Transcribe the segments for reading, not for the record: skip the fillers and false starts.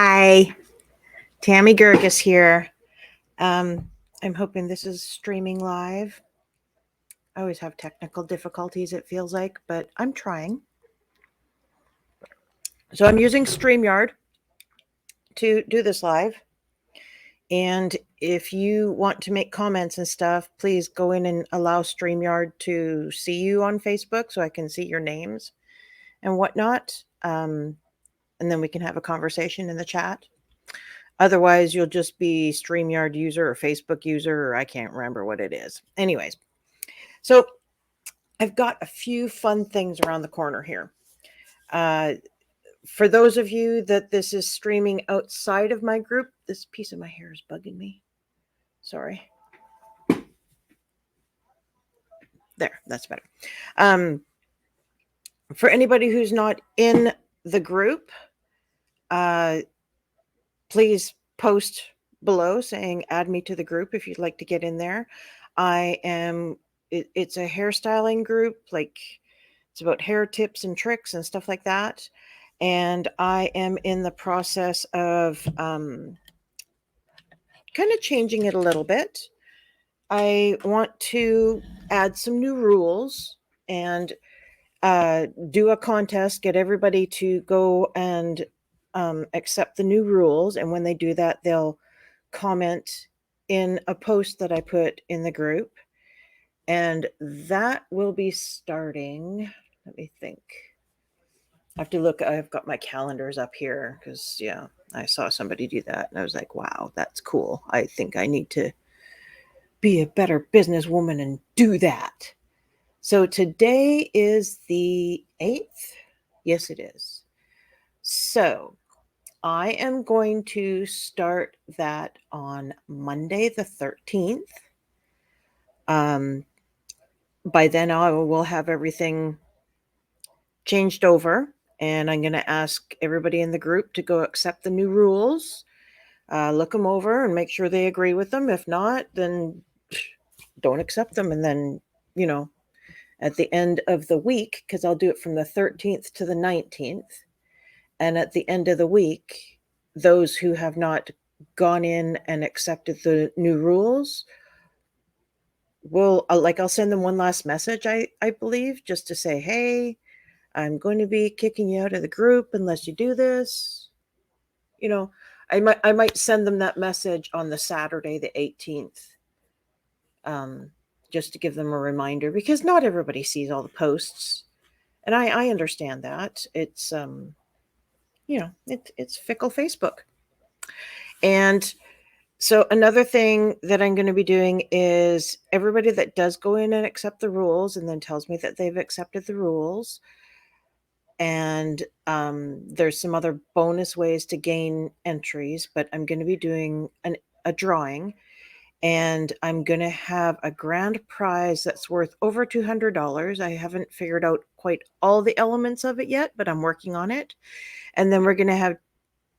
Hi, Tammy Gerges here. I'm hoping this is streaming live. I always have technical difficulties, it feels like, but I'm trying. So I'm using StreamYard to do this live. And if you want to make comments and stuff, please go in and allow StreamYard to see you on Facebook so I can see your names and whatnot. And then we can have a conversation in the chat. Otherwise, you'll just be StreamYard user or Facebook user, or I can't remember what it is. Anyways, so I've got a few fun things around the corner here. For those of you that this is streaming outside of my group, this piece of my hair is bugging me. Sorry. There, that's better. For anybody who's not in the group, please post below saying add me to the group if you'd like to get in there. It's a hairstyling group, like it's about hair tips and tricks and stuff like that. And I am in the process of kind of changing it a little bit. I want to add some new rules and do a contest, get everybody to go and accept the new rules. And when they do that, they'll comment in a post that I put in the group. And that will be starting, let me think. I have to look, I've got my calendars up here because, yeah, I saw somebody do that and I was like, wow, that's cool. I think I need to be a better businesswoman and do that. So today is the 8th. Yes, it is. So I am going to start that on Monday, the 13th. By then I will have everything changed over, and I'm going to ask everybody in the group to go accept the new rules, look them over and make sure they agree with them. If not, then don't accept them. And then, at the end of the week, because I'll do it from the 13th to the 19th, and at the end of the week, those who have not gone in and accepted the new rules I'll send them one last message, I believe, just to say, hey, I'm going to be kicking you out of the group unless you do this. I might send them that message on the Saturday, the 18th, just to give them a reminder, because not everybody sees all the posts. And I understand that. It's, it's fickle Facebook. And so another thing that I'm going to be doing is everybody that does go in and accept the rules and then tells me that they've accepted the rules. And there's some other bonus ways to gain entries, but I'm going to be doing a drawing, and I'm going to have a grand prize that's worth over $200. I haven't figured out quite all the elements of it yet, but I'm working on it. And then we're going to have,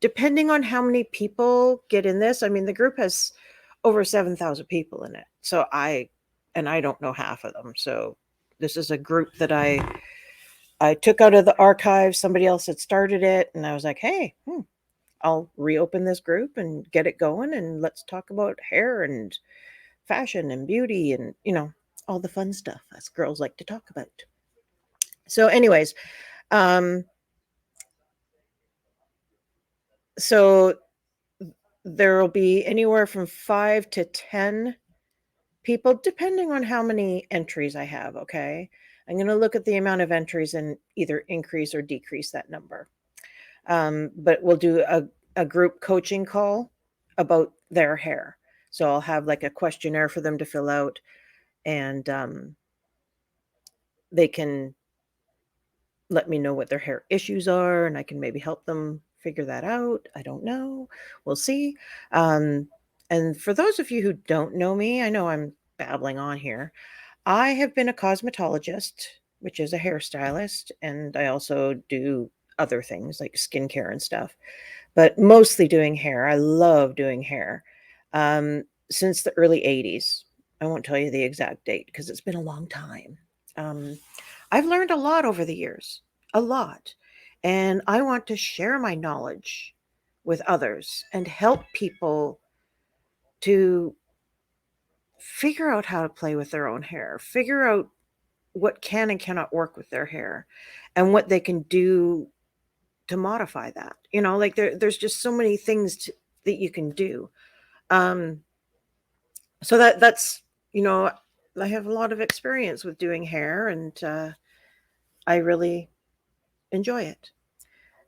depending on how many people get in this, I mean, the group has over 7,000 people in it. So I don't know half of them. So this is a group that I took out of the archive. Somebody else had started it. And I was like, hey, I'll reopen this group and get it going. And let's talk about hair and fashion and beauty and, all the fun stuff us girls like to talk about. So anyways, so there will be anywhere from 5 to 10 people, depending on how many entries I have. Okay. I'm going to look at the amount of entries and either increase or decrease that number. But we'll do a group coaching call about their hair. So I'll have like a questionnaire for them to fill out, and they can let me know what their hair issues are, and I can maybe help them figure that out. I don't know. We'll see. And for those of you who don't know me, I know I'm babbling on here. I have been a cosmetologist, which is a hairstylist, and I also do other things like skincare and stuff, but mostly doing hair. I love doing hair since the early 80s. I won't tell you the exact date because it's been a long time. I've learned a lot over the years, a lot. And I want to share my knowledge with others and help people to figure out how to play with their own hair, figure out what can and cannot work with their hair, and what they can do to modify that. Like there's just so many things that you can do. Um, so that's I have a lot of experience with doing hair, and I really enjoy it.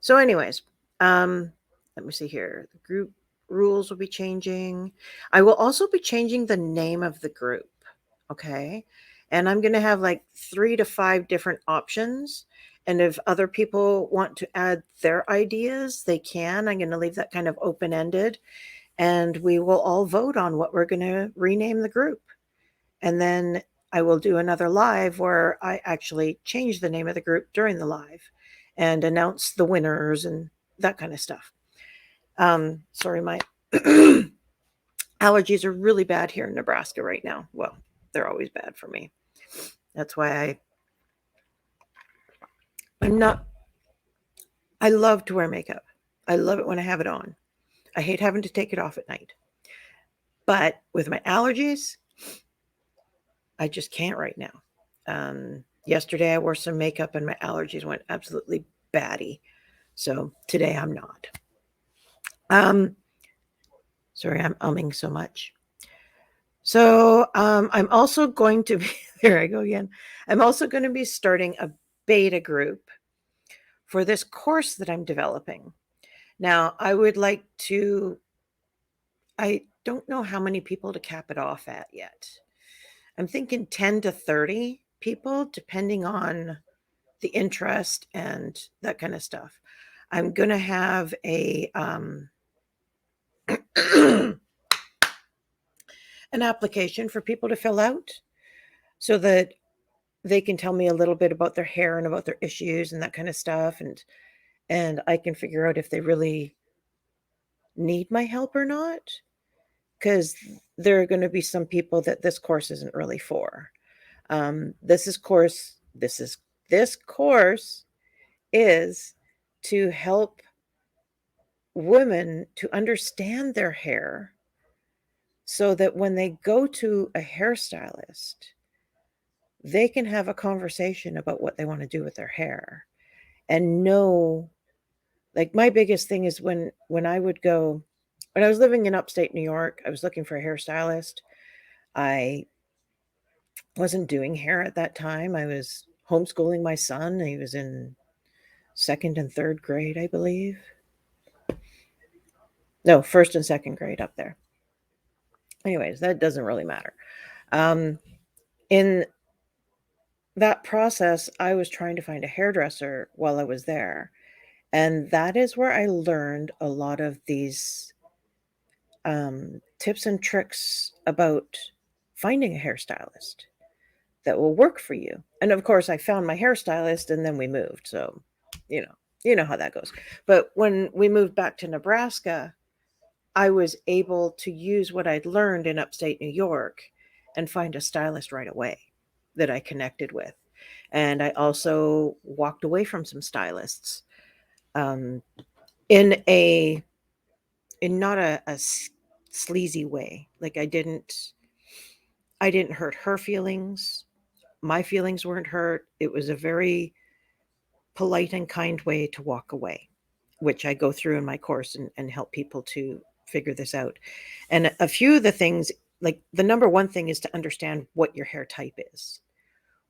So, anyways, let me see here. The group rules will be changing. I will also be changing the name of the group. Okay. And I'm going to have like 3 to 5 different options. And if other people want to add their ideas, they can. I'm going to leave that kind of open ended. And we will all vote on what we're going to rename the group. And then I will do another live where I actually change the name of the group during the live and announce the winners and that kind of stuff. Sorry, my allergies are really bad here in Nebraska right now. Well, they're always bad for me. That's why I love to wear makeup. I love it when I have it on. I hate having to take it off at night. But with my allergies, I just can't right now. Yesterday I wore some makeup and my allergies went absolutely batty. So today I'm not. Sorry, I'm umming so much. So I'm also going to be, there I go again. I'm also going to be starting a beta group for this course that I'm developing. Now, I don't know how many people to cap it off at yet. I'm thinking 10 to 30 people, depending on the interest and that kind of stuff. I'm going to have an application for people to fill out so that they can tell me a little bit about their hair and about their issues and that kind of stuff. And I can figure out if they really need my help or not. Because there are going to be some people that this course isn't really for. This course is to help women to understand their hair so that when they go to a hairstylist, they can have a conversation about what they want to do with their hair and know. Like my biggest thing is when I was living in upstate New York, I was looking for a hairstylist. I wasn't doing hair at that time. I was homeschooling my son. He was in 2nd and 3rd grade, I believe. No, 1st and 2nd grade up there. Anyways, that doesn't really matter. In that process, I was trying to find a hairdresser while I was there. And that is where I learned a lot of these tips and tricks about finding a hairstylist that will work for you. And of course, I found my hairstylist and then we moved. So, you know how that goes. But when we moved back to Nebraska, I was able to use what I'd learned in upstate New York and find a stylist right away that I connected with. And I also walked away from some stylists in not a sleazy way. Like I didn't hurt her feelings. My feelings weren't hurt. It was a very polite and kind way to walk away, which I go through in my course and help people to figure this out. And a few of the things, like the number one thing is to understand what your hair type is.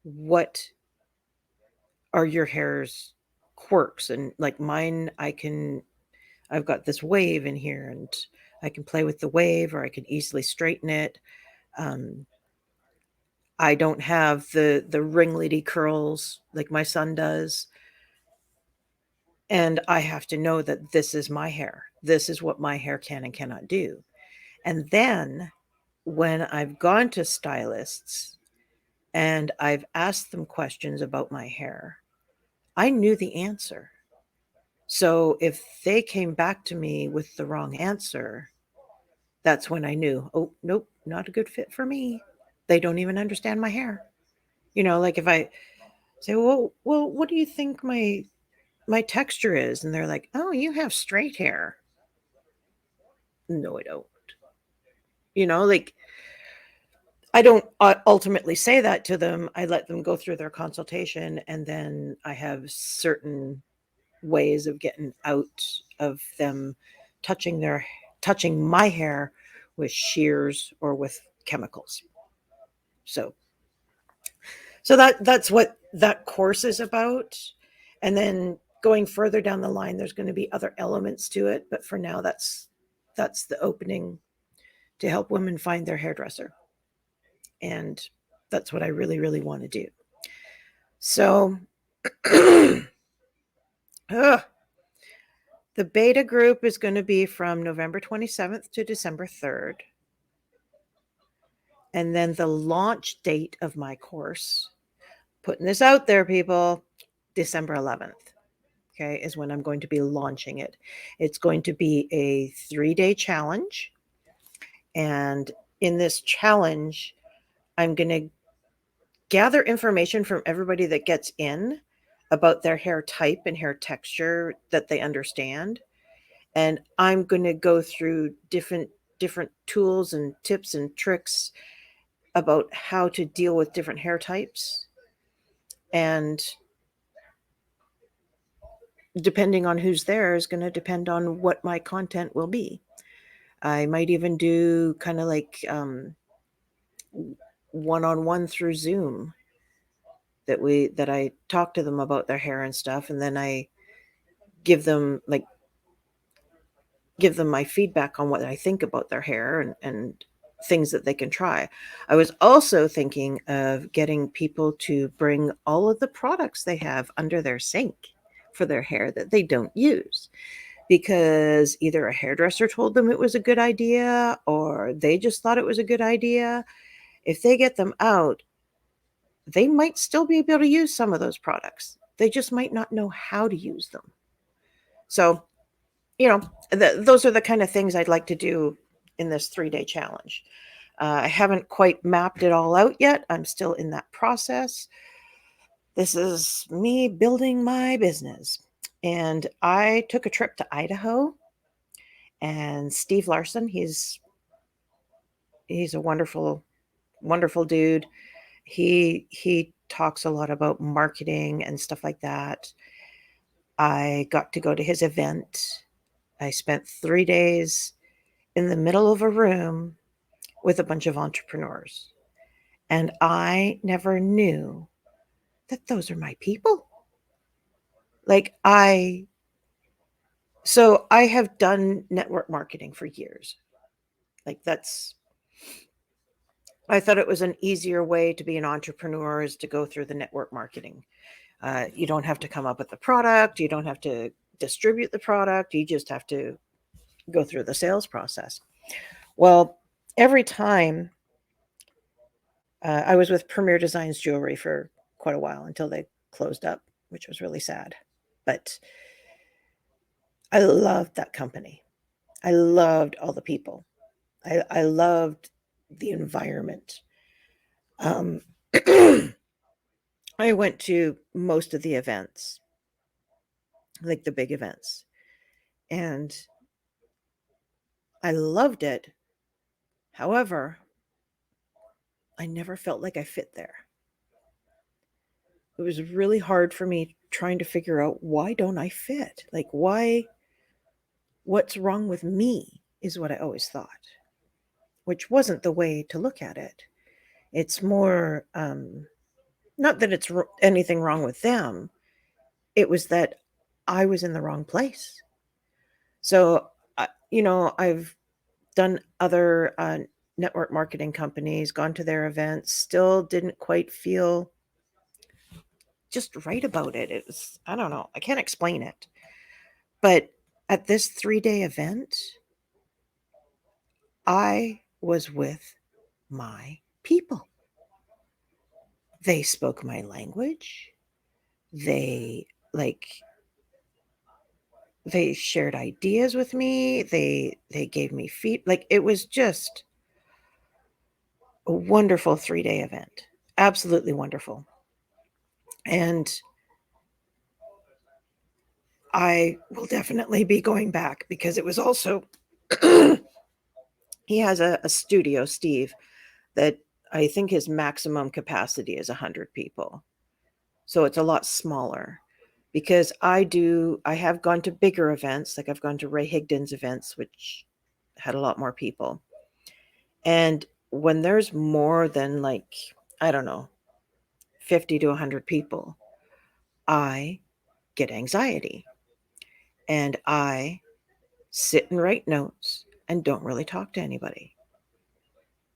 What are your hair's quirks? And like mine, I've got this wave in here and I can play with the wave or I can easily straighten it. I don't have the ringlety curls like my son does. And I have to know that this is my hair. This is what my hair can and cannot do. And then when I've gone to stylists and I've asked them questions about my hair, I knew the answer. So if they came back to me with the wrong answer, that's when I knew, oh, nope, not a good fit for me. They don't even understand my hair. Like if I say, well, what do you think my texture is? And they're like, oh, you have straight hair. No, I don't. Like, I don't ultimately say that to them. I let them go through their consultation, and then I have certain ways of getting out of them touching my hair with shears or with chemicals. So that's what that course is about. And then going further down the line, there's going to be other elements to it, but for now, that's the opening to help women find their hairdresser. And that's what I really, really want to do. So the beta group is going to be from November 27th to December 3rd. And then the launch date of my course, putting this out there, people, December 11th, okay, is when I'm going to be launching it. It's going to be a 3-day challenge. And in this challenge, I'm going to gather information from everybody that gets in about their hair type and hair texture that they understand. And I'm going to go through different tools and tips and tricks about how to deal with different hair types. And depending on who's there is going to depend on what my content will be. I might even do kind of like one-on-one through Zoom that I talk to them about their hair and stuff, and then I give them my feedback on what I think about their hair and things that they can try. I was also thinking of getting people to bring all of the products they have under their sink for their hair that they don't use, because either a hairdresser told them it was a good idea or they just thought it was a good idea. If they get them out, they might still be able to use some of those products. They just might not know how to use them. So, those are the kind of things I'd like to do in this 3-day challenge. I haven't quite mapped it all out yet. I'm still in that process. This is me building my business. And I took a trip to Idaho, and Steve Larson, he's a wonderful, wonderful dude. He talks a lot about marketing and stuff like that. I got to go to his event. I spent 3 days in the middle of a room with a bunch of entrepreneurs. And I never knew that those are my people. So I have done network marketing for years. I thought it was an easier way to be an entrepreneur is to go through the network marketing. You don't have to come up with the product. You don't have to distribute the product. You just have to go through the sales process. Well, every time I was with Premier Designs Jewelry for quite a while until they closed up, which was really sad. But I loved that company. I loved all the people. I loved the environment. I went to most of the events, like the big events, and I loved it. However, I never felt like I fit there. It was really hard for me trying to figure out, why don't I fit? Like, what's wrong with me is what I always thought, which wasn't the way to look at it. It's more, not that it's anything wrong with them. It was that I was in the wrong place. So, I've done other network marketing companies, gone to their events, still didn't quite feel just right about it. It was, I don't know, I can't explain it. But at this 3-day event, I was with my people. They spoke my language. They shared ideas with me. They gave me feedback. It was just a wonderful 3-day event. Absolutely wonderful. And I will definitely be going back, because it was also He has a studio, Steve, that I think his maximum capacity is 100 people. So it's a lot smaller because I have gone to bigger events, like I've gone to Ray Higdon's events, which had a lot more people. And when there's more than like, I don't know, 50 to 100 people, I get anxiety and I sit and write notes and don't really talk to anybody.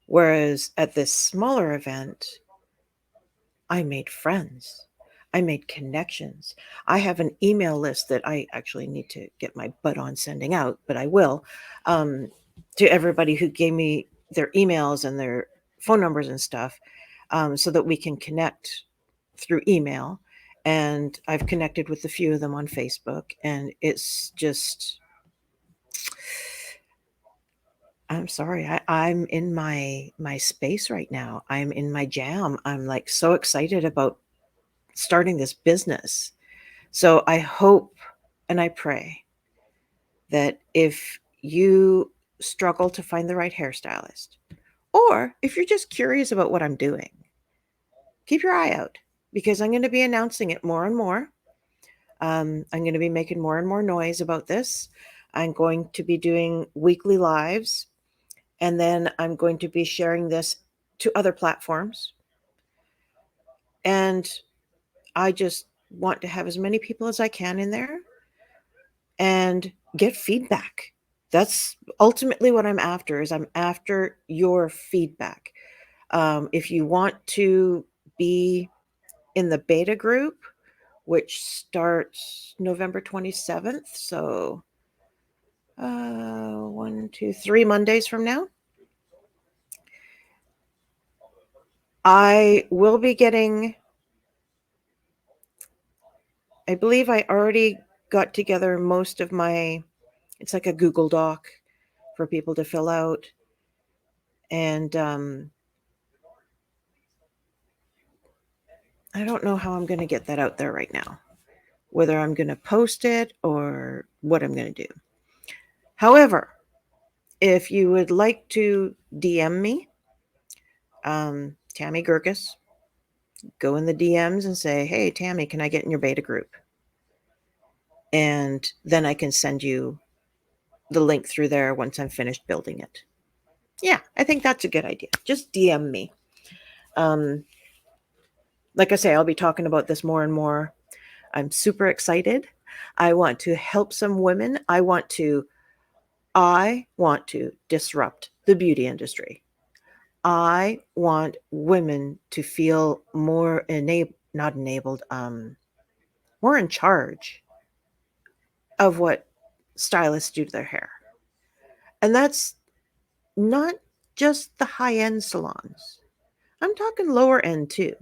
Whereas at this smaller event, I made friends. I made connections. I have an email list that I actually need to get my butt on sending out, but I will, um, to everybody who gave me their emails and their phone numbers and stuff, so that we can connect through email. And I've connected with a few of them on Facebook, and it's just, I'm sorry, I'm in my space right now. I'm in my jam. I'm like so excited about starting this business. So I hope and I pray that if you struggle to find the right hairstylist, or if you're just curious about what I'm doing, keep your eye out because I'm going to be announcing it more and more. I'm going to be making more and more noise about this. I'm going to be doing weekly lives, and then I'm going to be sharing this to other platforms. And I just want to have as many people as I can in there and get feedback. That's ultimately what I'm after is I'm after your feedback. If you want to be in the beta group, which starts November 27th, so 3 Mondays from now, I will be getting, I believe I already got together most of my, it's like a Google Doc for people to fill out. And I don't know how I'm going to get that out there right now, whether I'm going to post it or what I'm going to do. However, if you would like to DM me, Tammy Gurkis, go in the DMs and say, hey, Tammy, can I get in your beta group? And then I can send you the link through there once I'm finished building it. Yeah, I think that's a good idea. Just DM me. Like I say, I'll be talking about this more and more. I'm super excited. I want to help some women. I want to disrupt the beauty industry. I want women to feel more not enabled, more in charge of what stylists do to their hair. And that's not just the high end salons. I'm talking lower end too.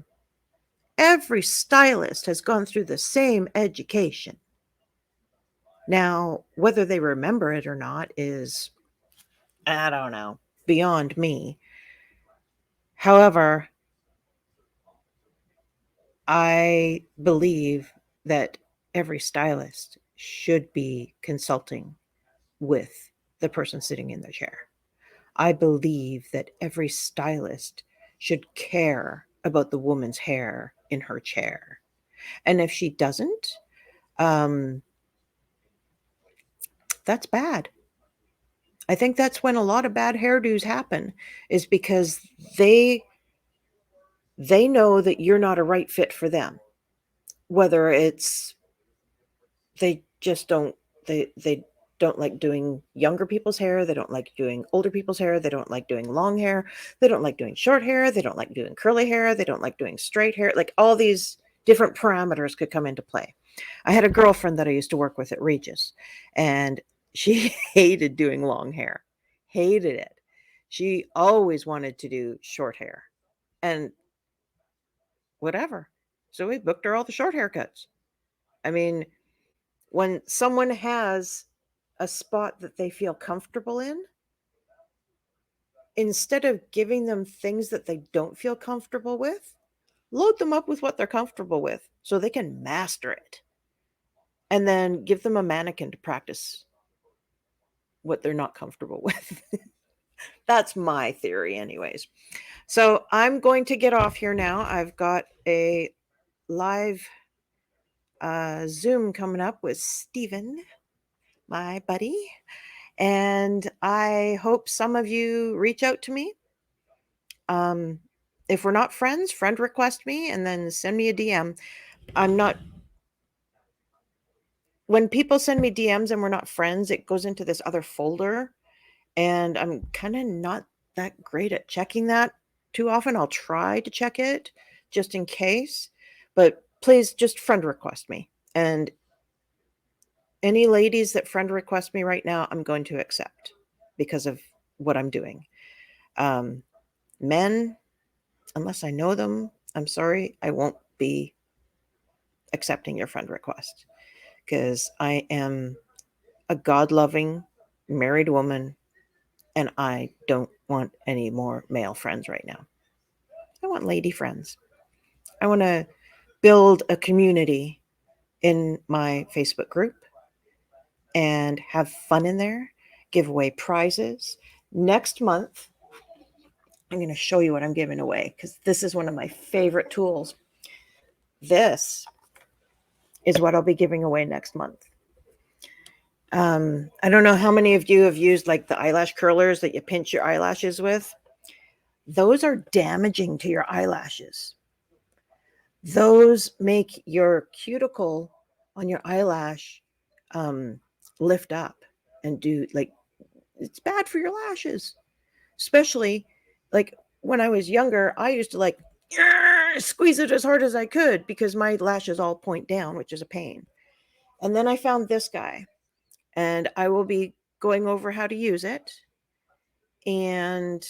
Every stylist has gone through the same education. Now, whether they remember it or not is, I don't know, beyond me. However, I believe that every stylist should be consulting with the person sitting in the chair. I believe that every stylist should care about the woman's hair in her chair. And if she doesn't, um, that's bad. I think that's when a lot of bad hairdos happen, is because they they know that you're not a right fit for them. Whether it's they just don't, they don't like doing younger people's hair, they don't like doing older people's hair, they don't like doing long hair, they don't like doing short hair, they don't like doing curly hair, they don't like doing straight hair. Like all these different parameters could come into play. I had a girlfriend that I used to work with at Regis, and she hated doing long hair. Hated it. She always wanted to do short hair. And whatever. So we booked her all the short haircuts. I mean, when someone has a spot that they feel comfortable in, instead of giving them things that they don't feel comfortable with, load them up with what they're comfortable with so they can master it. And then give them a mannequin to practice what they're not comfortable with. That's my theory, anyways. So I'm going to get off here now. I've got a live Zoom coming up with Steven, my buddy. And I hope some of you reach out to me. If we're not friends, friend request me and then send me a DM. I'm not, when people send me DMs and we're not friends, it goes into this other folder. And I'm kind of not that great at checking that too often. I'll try to check it just in case. But please just friend request me. And any ladies that friend request me right now, I'm going to accept because of what I'm doing. Men, unless I know them, I'm sorry, I won't be accepting your friend request because I am a God loving married woman and I don't want any more male friends right now. I want lady friends. I want to build a community in my Facebook group and have fun in there, give away prizes. Next month, I'm going to show you what I'm giving away because this is one of my favorite tools. This is what I'll be giving away next month. I don't know how many of you have used like the eyelash curlers that you pinch your eyelashes with. Those are damaging to your eyelashes. Those make your cuticle on your eyelash lift up and do like, it's bad for your lashes. Especially like when I was younger, I used to like squeeze it as hard as I could because my lashes all point down, which is a pain. And then I found this guy and I will be going over how to use it. And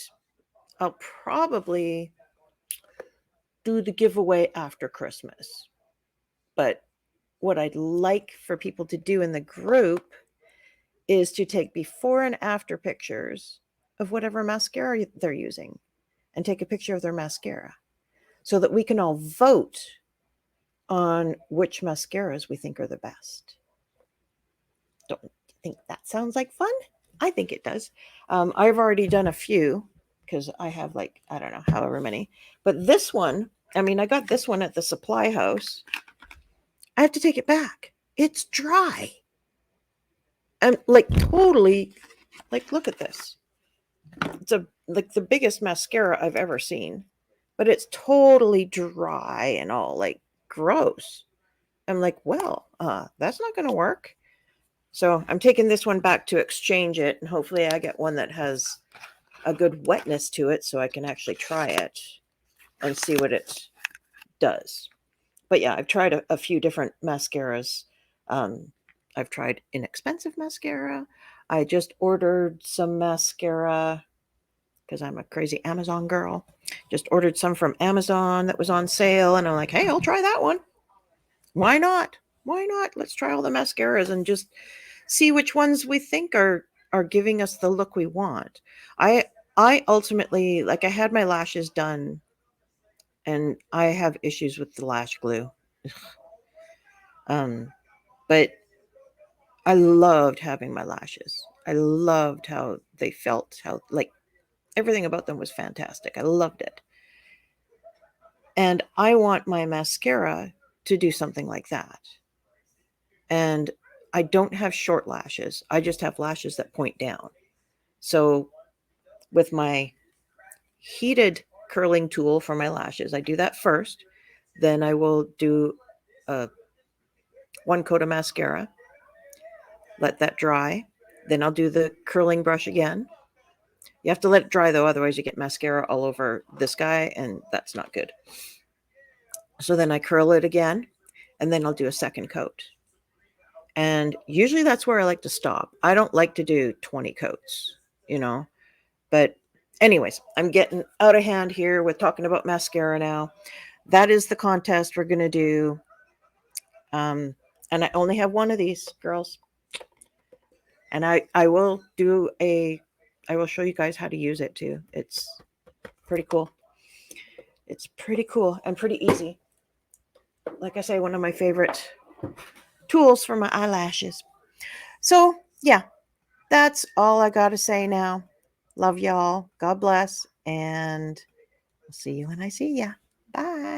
I'll probably do the giveaway after Christmas. But what I'd like for people to do in the group is to take before and after pictures of whatever mascara they're using and take a picture of their mascara so that we can all vote on which mascaras we think are the best. Don't you think that sounds like fun? I think it does. I've already done a few because I have like, I don't know, however many. But this one, I mean, I got this one at the supply house. I have to take it back. It's dry. And like totally, like, look at this. It's like the biggest mascara I've ever seen, but it's totally dry and all like gross. I'm like, well, that's not going to work. So I'm taking this one back to exchange it, and hopefully I get one that has a good wetness to it so I can actually try it and see what it does. But yeah, I've tried a few different mascaras. I've tried inexpensive mascara. I just ordered some mascara because I'm a crazy Amazon girl. Just ordered some from Amazon that was on sale, and I'm like, hey, I'll try that one. Why not? Why not? Let's try all the mascaras and just see which ones we think are giving us the look we want. I ultimately, like, I had my lashes done and I have issues with the lash glue. But I loved having my lashes. I loved how they felt, how like everything about them was fantastic. I loved it. And I want my mascara to do something like that. And I don't have short lashes. I just have lashes that point down. So with my heated curling tool for my lashes, I do that first. Then I will do one coat of mascara, let that dry. Then I'll do the curling brush again. You have to let it dry though, otherwise you get mascara all over this guy, and that's not good. So then I curl it again, and then I'll do a second coat. And usually that's where I like to stop. I don't like to do 20 coats, you know. But anyways, I'm getting out of hand here with talking about mascara now. That is the contest we're going to do. And I only have one of these, girls. And I will show you guys how to use it too. It's pretty cool. It's pretty cool and pretty easy. Like I say, one of my favorite tools for my eyelashes. So yeah, that's all I got to say now. Love y'all. God bless. And I'll see you when I see ya. Bye.